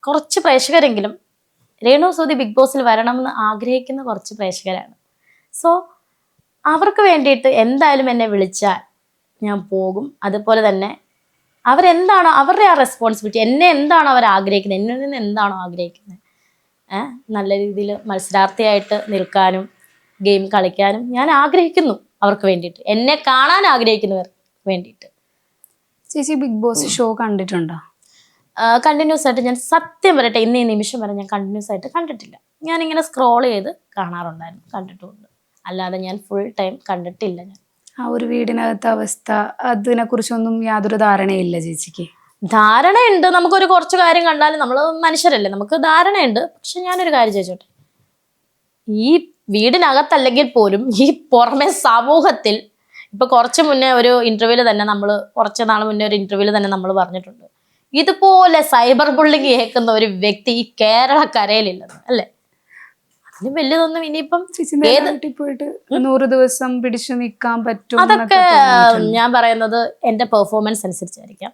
കുറച്ച് പ്രേക്ഷകരെങ്കിലും രേണു സുധി ബിഗ് ബോസിൽ വരണമെന്ന് ആഗ്രഹിക്കുന്ന കുറച്ച് പ്രേക്ഷകരാണ്. സോ അവർക്ക് വേണ്ടിയിട്ട് എന്തായാലും എന്നെ വിളിച്ചാൽ ഞാൻ പോകും. അതുപോലെ തന്നെ അവരെന്താണോ അവരുടെ ആ റെസ്പോൺസിബിലിറ്റി, എന്നെ എന്താണോ അവർ ആഗ്രഹിക്കുന്നത്, എന്നിൽ നിന്ന് എന്താണോ ആഗ്രഹിക്കുന്നത്, നല്ല രീതിയിൽ മത്സരാർത്ഥിയായിട്ട് നിൽക്കാനും ഗെയിം കളിക്കാനും ഞാൻ ആഗ്രഹിക്കുന്നു. അവർക്ക് വേണ്ടിയിട്ട്, എന്നെ കാണാൻ ആഗ്രഹിക്കുന്നവർക്ക് വേണ്ടിയിട്ട്. ചേച്ചി ബിഗ് ബോസ് ഷോ കണ്ടിട്ടുണ്ടോ? കണ്ടിന്യൂസ് ആയിട്ട് ഞാൻ സത്യം പറയട്ടെ, ഇന്ന് ഈ നിമിഷം വരെ ഞാൻ കണ്ടിന്യൂസ് ആയിട്ട് കണ്ടിട്ടില്ല. ഞാനിങ്ങനെ സ്ക്രോൾ ചെയ്ത് കാണാറുണ്ടായിരുന്നു, കണ്ടിട്ടുമുണ്ട്. അല്ലാതെ ഞാൻ ഫുൾ ടൈം കണ്ടിട്ടില്ല. ഞാൻ ആ ഒരു വീടിനകത്തെ അവസ്ഥ അതിനെ കുറിച്ചൊന്നും യാതൊരു ധാരണയില്ല ചേച്ചിക്ക്? ധാരണയുണ്ട്, നമുക്കൊരു കുറച്ച് കാര്യം കണ്ടാലും നമ്മൾ മനുഷ്യരല്ലേ, നമുക്ക് ധാരണയുണ്ട്. പക്ഷെ ഞാനൊരു കാര്യം ചോദിച്ചോട്ടെ, ഈ വീടിനകത്തല്ലെങ്കിൽ പോലും ഈ പുറമെ സമൂഹത്തിൽ ഇപ്പൊ കുറച്ച് മുന്നേ ഒരു ഇന്റർവ്യൂവിൽ തന്നെ കുറച്ച് നാൾ മുന്നേ ഒരു ഇന്റർവ്യൂവിൽ തന്നെ നമ്മൾ പറഞ്ഞിട്ടുണ്ട്, ഇതുപോലെ സൈബർ ബുള്ളിങ് കേൾക്കുന്ന ഒരു വ്യക്തി ഈ കേരളക്കരയിലില്ലെന്ന്, അല്ലേ? അതിന് വലിയതൊന്നും ഇനിയിപ്പം പോയിട്ട് 100 ദിവസം പിടിച്ചു നിൽക്കാൻ പറ്റും. അതൊക്കെ ഞാൻ പറയുന്നത് എന്റെ പെർഫോമൻസ് അനുസരിച്ചായിരിക്കാം.